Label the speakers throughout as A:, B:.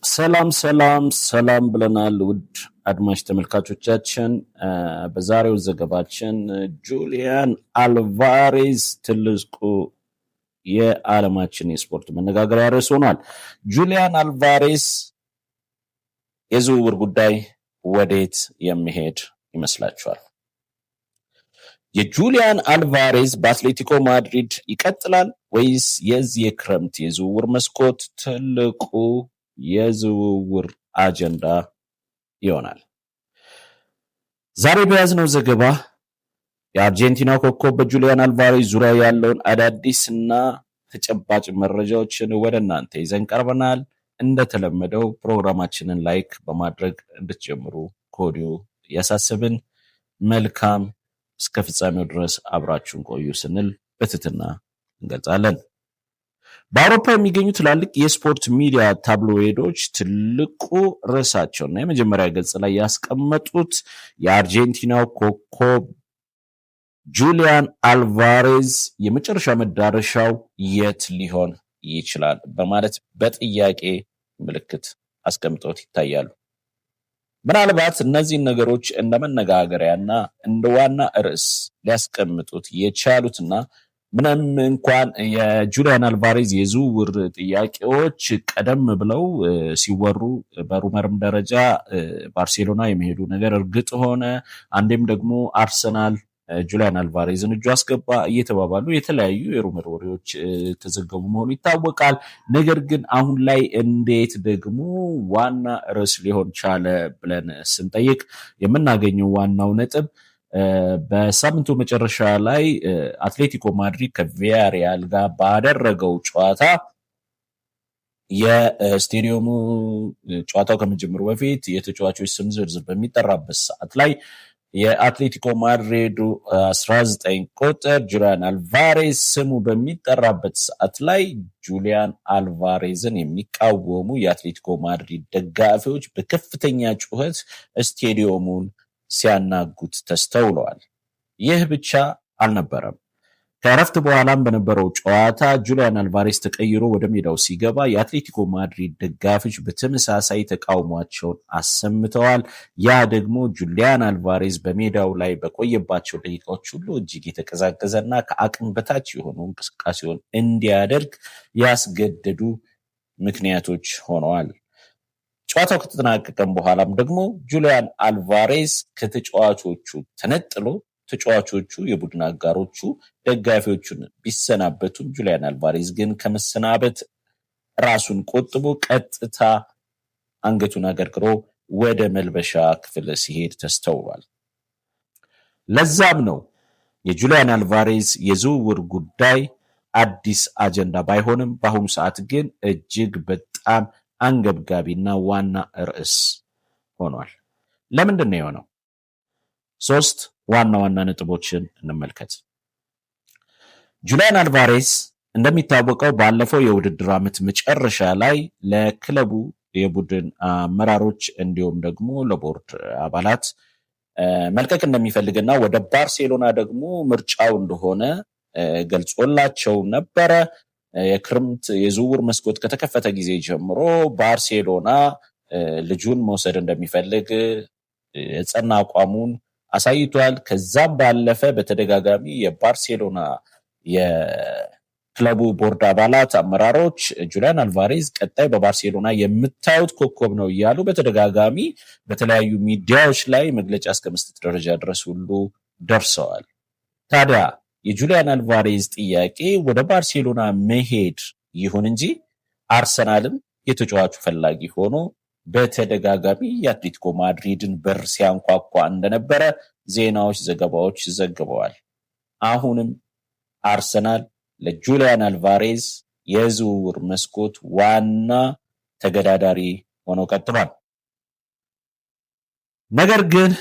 A: ሰላም ብለናል ውድ አድማጭ ተመልካቾቻችን። በዛሬው ዘገባችን ጁሊያን አልቫሬዝ ትልቁ የዓለማችን የስፖርት መነጋገሪያ ርዕስ ሆኗል። ጁሊያን አልቫሬዝ የዝውውር ጉዳይ ወዴት የሚሄድ ይመስላችኋል? የጁሊያን አልቫሬዝ በአትሌቲኮ ማድሪድ ይቀጥላል ወይስ የዚህ የክረምት የዝውውር መስኮት ትልቁ የዝውውር አጀንዳ ይሆናል? ዛሬ በያዝነው ዘገባ የአርጀንቲና ኮከብ በጁሊያን አልቫሬዝ ዙሪያ ያለውን አዳዲስና ተጨባጭ መረጃዎችን ወደ እናንተ ይዘን ቀርበናል። እንደተለመደው ፕሮግራማችንን ላይክ በማድረግ እንድትጀምሩ ከወዲሁ እያሳሰብን መልካም እስከ ፍጻሜው ድረስ አብራችሁን ቆዩ ስንል በትህትና እንገልጻለን። በአውሮፓ የሚገኙ ትላልቅ የስፖርት ሚዲያ ታብሎይዶች ትልቁ ርዕሳቸውና የመጀመሪያ ገጽ ላይ ያስቀመጡት የአርጀንቲናው ኮከብ ጁሊያን አልቫሬዝ የመጨረሻ መዳረሻው የት ሊሆን ይችላል በማለት በጥያቄ ምልክት አስቀምጠውት ይታያሉ። ምናልባት እነዚህን ነገሮች እንደ መነጋገሪያና እንደ ዋና ርዕስ ሊያስቀምጡት የቻሉትና ምንም እንኳን የጁሊያን አልቫሬዝ የዝውውር ጥያቄዎች ቀደም ብለው ሲወሩ በሩመርም ደረጃ ባርሴሎና የመሄዱ ነገር እርግጥ ሆነ፣ አንዴም ደግሞ አርሰናል ጁሊያን አልቫሬዝን እጁ አስገባ እየተባባሉ የተለያዩ የሩመር ወሬዎች ተዘገቡ መሆኑ ይታወቃል። ነገር ግን አሁን ላይ እንዴት ደግሞ ዋና ርዕስ ሊሆን ቻለ ብለን ስንጠይቅ የምናገኘው ዋናው ነጥብ በሳምንቱ መጨረሻ ላይ አትሌቲኮ ማድሪድ ከቪያሪያል ጋር ባደረገው ጨዋታ የስቴዲየሙ ጨዋታው ከመጀመሩ በፊት የተጫዋቾች ስም ዝርዝር በሚጠራበት ሰዓት ላይ የአትሌቲኮ ማድሪዱ 19 ቁጥር ጁሊያን አልቫሬዝ ስሙ በሚጠራበት ሰዓት ላይ ጁሊያን አልቫሬዝን የሚቃወሙ የአትሌቲኮ ማድሪድ ደጋፊዎች በከፍተኛ ጩኸት ስቴዲየሙን ሲያናጉት ተስተውለዋል። ይህ ብቻ አልነበረም። ከእረፍት በኋላም በነበረው ጨዋታ ጁሊያን አልቫሬዝ ተቀይሮ ወደ ሜዳው ሲገባ የአትሌቲኮ ማድሪድ ደጋፊዎች በተመሳሳይ ተቃውሟቸውን አሰምተዋል። ያ ደግሞ ጁሊያን አልቫሬዝ በሜዳው ላይ በቆየባቸው ደቂቃዎች ሁሉ እጅግ የተቀዛቀዘና ከአቅም በታች የሆኑ እንቅስቃሴውን እንዲያደርግ ያስገደዱ ምክንያቶች ሆነዋል። ጨዋታው ከተጠናቀቀም በኋላም ደግሞ ጁሊያን አልቫሬዝ ከተጫዋቾቹ ተነጥሎ ተጫዋቾቹ የቡድን አጋሮቹ ደጋፊዎቹን ቢሰናበቱም ጁሊያን አልቫሬዝ ግን ከመሰናበት ራሱን ቆጥቦ ቀጥታ አንገቱን አገርግሮ ወደ መልበሻ ክፍል ሲሄድ ተስተውሏል። ለዛም ነው የጁሊያን አልቫሬዝ የዝውውር ጉዳይ አዲስ አጀንዳ ባይሆንም በአሁኑ ሰዓት ግን እጅግ በጣም አንገብጋቢና ዋና ርዕስ ሆኗል። ለምንድን ነው የሆነው? 3 ዋና ነጥቦችን እንመልከት። ጁሊያን አልቫሬዝ እንደሚታወቀው ባለፈው የውድድር ዓመት መጨረሻ ላይ ለክለቡ የቡድን አመራሮች እንዲሁም ደግሞ ለቦርድ አባላት መልቀቅ እንደሚፈልግና ወደ ባርሴሎና ደግሞ ምርጫው እንደሆነ ገልጾላቸው ነበረ። የክረምት የዝውውር መስኮት ከተከፈተ ጊዜ ጀምሮ ባርሴሎና ልጁን መውሰድ እንደሚፈልግ የጸና አቋሙን አሳይቷል። ከዛም ባለፈ በተደጋጋሚ የባርሴሎና የክለቡ ቦርድ አባላት አመራሮች ጁሊያን አልቫሬዝ ቀጣይ በባርሴሎና የምታዩት ኮከብ ነው እያሉ በተደጋጋሚ በተለያዩ ሚዲያዎች ላይ መግለጫ እስከመስጠት ደረጃ ድረስ ሁሉ ደርሰዋል። ታዲያ የጁሊያን አልቫሬዝ ጥያቄ ወደ ባርሴሎና መሄድ ይሁን እንጂ አርሰናልም የተጫዋቹ ፈላጊ ሆኖ በተደጋጋሚ የአትሌቲኮ ማድሪድን በር ሲያንኳኳ እንደነበረ ዜናዎች፣ ዘገባዎች ዘግበዋል። አሁንም አርሰናል ለጁሊያን አልቫሬዝ የዝውውር መስኮት ዋና ተገዳዳሪ ሆኖ ቀጥሏል። ነገር ግን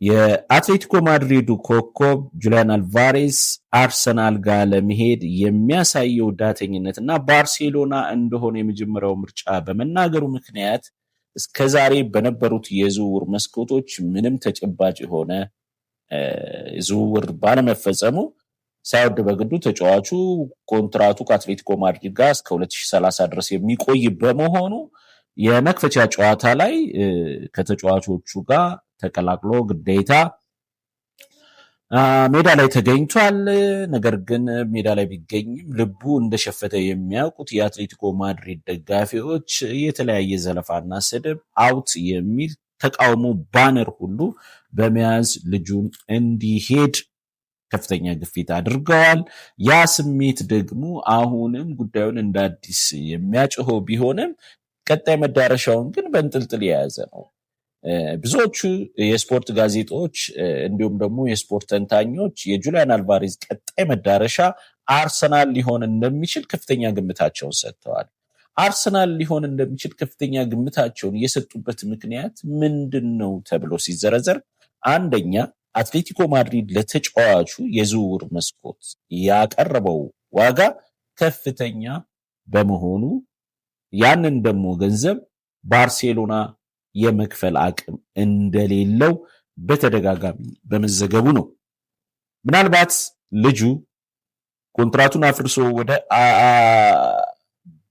A: የአትሌቲኮ ማድሪዱ ኮከብ ጁሊያን አልቫሬዝ አርሰናል ጋር ለመሄድ የሚያሳየው ዳተኝነት እና ባርሴሎና እንደሆነ የመጀመሪያው ምርጫ በመናገሩ ምክንያት እስከዛሬ በነበሩት የዝውውር መስኮቶች ምንም ተጨባጭ የሆነ ዝውውር ባለመፈጸሙ ሳይወድ በግዱ ተጫዋቹ ኮንትራቱ ከአትሌቲኮ ማድሪድ ጋር እስከ 2030 ድረስ የሚቆይ በመሆኑ የመክፈቻ ጨዋታ ላይ ከተጫዋቾቹ ጋር ተቀላቅሎ ግዴታ ሜዳ ላይ ተገኝቷል። ነገር ግን ሜዳ ላይ ቢገኝም ልቡ እንደሸፈተ የሚያውቁት የአትሌቲኮ ማድሪድ ደጋፊዎች የተለያየ ዘለፋና ስድብ፣ አውት የሚል ተቃውሞ ባነር ሁሉ በመያዝ ልጁን እንዲሄድ ከፍተኛ ግፊት አድርገዋል። ያ ስሜት ደግሞ አሁንም ጉዳዩን እንደ አዲስ የሚያጭሆ ቢሆንም ቀጣይ መዳረሻውን ግን በእንጥልጥል የያዘ ነው። ብዙዎቹ የስፖርት ጋዜጦች እንዲሁም ደግሞ የስፖርት ተንታኞች የጁሊያን አልቫሬዝ ቀጣይ መዳረሻ አርሰናል ሊሆን እንደሚችል ከፍተኛ ግምታቸውን ሰጥተዋል። አርሰናል ሊሆን እንደሚችል ከፍተኛ ግምታቸውን የሰጡበት ምክንያት ምንድን ነው ተብሎ ሲዘረዘር፣ አንደኛ አትሌቲኮ ማድሪድ ለተጫዋቹ የዝውውር መስኮት ያቀረበው ዋጋ ከፍተኛ በመሆኑ ያንን ደግሞ ገንዘብ ባርሴሎና የመክፈል አቅም እንደሌለው በተደጋጋሚ በመዘገቡ ነው። ምናልባት ልጁ ኮንትራቱን አፍርሶ ወደ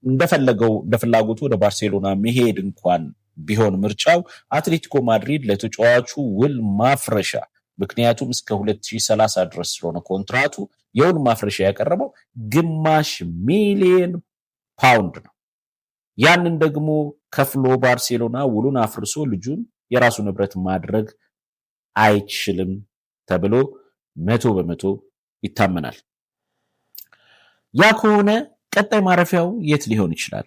A: እንደፈለገው እንደፍላጎቱ ወደ ባርሴሎና መሄድ እንኳን ቢሆን ምርጫው አትሌቲኮ ማድሪድ ለተጫዋቹ ውል ማፍረሻ፣ ምክንያቱም እስከ 2030 ድረስ ስለሆነ ኮንትራቱ የውል ማፍረሻ ያቀረበው $500 ሚሊዮን ነው። ያንን ደግሞ ከፍሎ ባርሴሎና ውሉን አፍርሶ ልጁን የራሱ ንብረት ማድረግ አይችልም ተብሎ 100% ይታመናል። ያ ከሆነ ቀጣይ ማረፊያው የት ሊሆን ይችላል?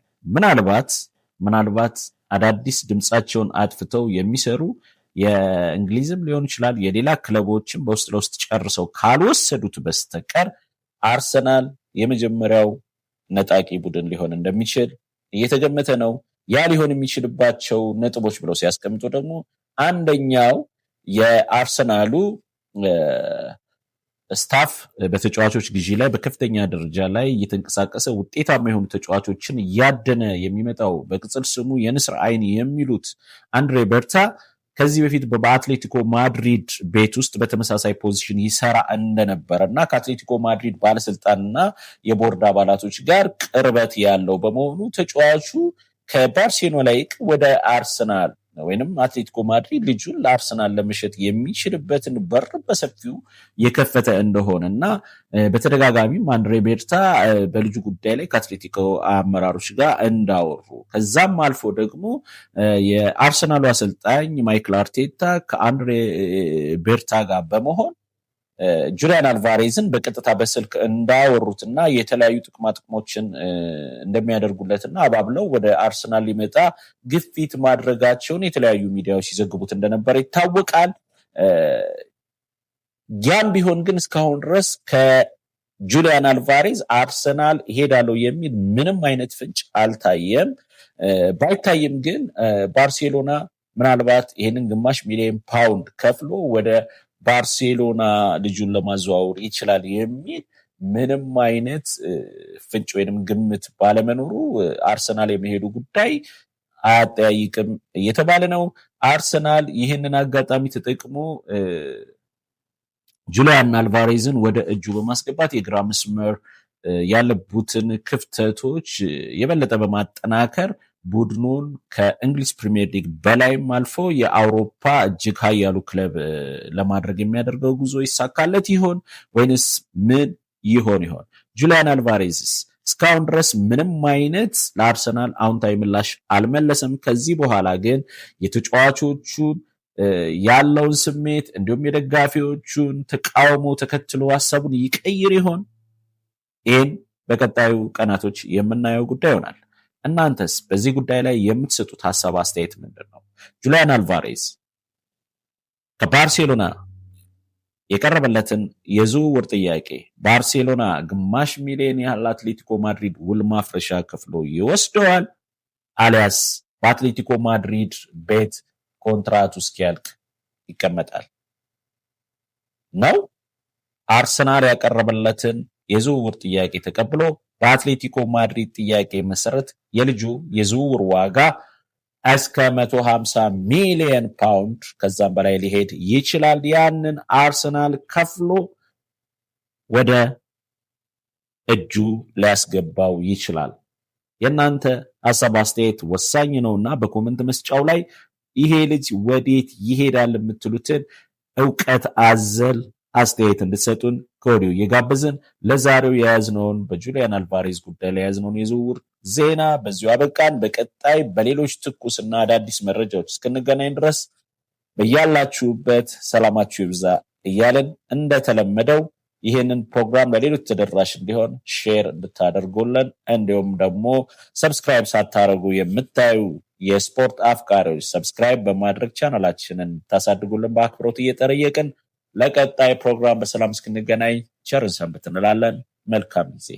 A: ምናልባት አዳዲስ ድምፃቸውን አጥፍተው የሚሰሩ የእንግሊዝም ሊሆን ይችላል የሌላ ክለቦችም በውስጥ ለውስጥ ጨርሰው ካልወሰዱት በስተቀር አርሰናል የመጀመሪያው ነጣቂ ቡድን ሊሆን እንደሚችል እየተገመተ ነው። ያ ሊሆን የሚችልባቸው ነጥቦች ብለው ሲያስቀምጡ ደግሞ አንደኛው የአርሰናሉ ስታፍ በተጫዋቾች ግዢ ላይ በከፍተኛ ደረጃ ላይ እየተንቀሳቀሰ ውጤታማ የሆኑ ተጫዋቾችን እያደነ የሚመጣው በቅጽል ስሙ የንስር አይን የሚሉት አንድሬ በርታ ከዚህ በፊት በአትሌቲኮ ማድሪድ ቤት ውስጥ በተመሳሳይ ፖዚሽን ይሰራ እንደነበረ እና ከአትሌቲኮ ማድሪድ ባለስልጣንና የቦርድ አባላቶች ጋር ቅርበት ያለው በመሆኑ ተጫዋቹ ከባርሴሎና ይልቅ ወደ አርሰናል ወይንም አትሌቲኮ ማድሪድ ልጁን ለአርሰናል ለመሸጥ የሚችልበትን በር በሰፊው የከፈተ እንደሆነ እና በተደጋጋሚም አንድሬ ቤርታ በልጁ ጉዳይ ላይ ከአትሌቲኮ አመራሮች ጋር እንዳወሩ ከዛም አልፎ ደግሞ የአርሰናሉ አሰልጣኝ ማይክል አርቴታ ከአንድሬ ቤርታ ጋር በመሆን ጁሊያን አልቫሬዝን በቀጥታ በስልክ እንዳወሩትና የተለያዩ ጥቅሞችን እንደሚያደርጉለትና አባብለው ወደ አርሰናል ሊመጣ ግፊት ማድረጋቸውን የተለያዩ ሚዲያዎች ሲዘግቡት እንደነበረ ይታወቃል። ያም ቢሆን ግን እስካሁን ድረስ ከጁሊያን አልቫሬዝ አርሰናል ይሄዳለው የሚል ምንም አይነት ፍንጭ አልታየም። ባይታይም ግን ባርሴሎና ምናልባት ይሄንን $500 ሚሊዮን ከፍሎ ወደ ባርሴሎና ልጁን ለማዘዋወር ይችላል የሚል ምንም አይነት ፍንጭ ወይንም ግምት ባለመኖሩ አርሰናል የመሄዱ ጉዳይ አያጠያይቅም እየተባለ ነው። አርሰናል ይህንን አጋጣሚ ተጠቅሞ ጁሊያን አልቫሬዝን ወደ እጁ በማስገባት የግራ መስመር ያለቡትን ክፍተቶች የበለጠ በማጠናከር ቡድኑን ከእንግሊዝ ፕሪሚየር ሊግ በላይም አልፎ የአውሮፓ እጅግ ኃያሉ ክለብ ለማድረግ የሚያደርገው ጉዞ ይሳካለት ይሆን ወይንስ ምን ይሆን? ጁሊያን አልቫሬዝስ እስካሁን ድረስ ምንም አይነት ለአርሰናል አዎንታዊ ምላሽ አልመለሰም። ከዚህ በኋላ ግን የተጫዋቾቹን ያለውን ስሜት እንዲሁም የደጋፊዎቹን ተቃውሞ ተከትሎ ሀሳቡን ይቀይር ይሆን? ይህን በቀጣዩ ቀናቶች የምናየው ጉዳይ ይሆናል። እናንተስ በዚህ ጉዳይ ላይ የምትሰጡት ሀሳብ አስተያየት ምንድን ነው? ጁሊያን አልቫሬዝ ከባርሴሎና የቀረበለትን የዝውውር ጥያቄ ባርሴሎና $500 ሚሊዮን ያህል አትሌቲኮ ማድሪድ ውል ማፍረሻ ከፍሎ ይወስደዋል አሊያስ በአትሌቲኮ ማድሪድ ቤት ኮንትራቱ እስኪያልቅ ይቀመጣል ነው? አርሰናል ያቀረበለትን የዝውውር ጥያቄ ተቀብሎ በአትሌቲኮ ማድሪድ ጥያቄ መሰረት የልጁ የዝውውር ዋጋ እስከ $150 ሚሊዮን ከዛም በላይ ሊሄድ ይችላል። ያንን አርሰናል ከፍሎ ወደ እጁ ሊያስገባው ይችላል። የእናንተ ሀሳብ አስተያየት ወሳኝ ነውና በኮመንት መስጫው ላይ ይሄ ልጅ ወዴት ይሄዳል የምትሉትን እውቀት አዘል አስተያየት እንድትሰጡን ከወዲሁ እየጋበዝን ለዛሬው የያዝነውን በጁሊያን አልቫሬዝ ጉዳይ ላይ የያዝነውን የዝውውር ዜና በዚሁ አበቃን። በቀጣይ በሌሎች ትኩስና አዳዲስ መረጃዎች እስክንገናኝ ድረስ በያላችሁበት ሰላማችሁ ይብዛ እያለን እንደተለመደው ይህንን ፕሮግራም ለሌሎች ተደራሽ እንዲሆን ሼር እንድታደርጉልን እንዲሁም ደግሞ ሰብስክራይብ ሳታደርጉ የምታዩ የስፖርት አፍቃሪዎች ሰብስክራይብ በማድረግ ቻናላችንን ታሳድጉልን በአክብሮት እየጠየቅን ለቀጣይ ፕሮግራም በሰላም እስክንገናኝ ቸርን ሰንብት እንላለን። መልካም ጊዜ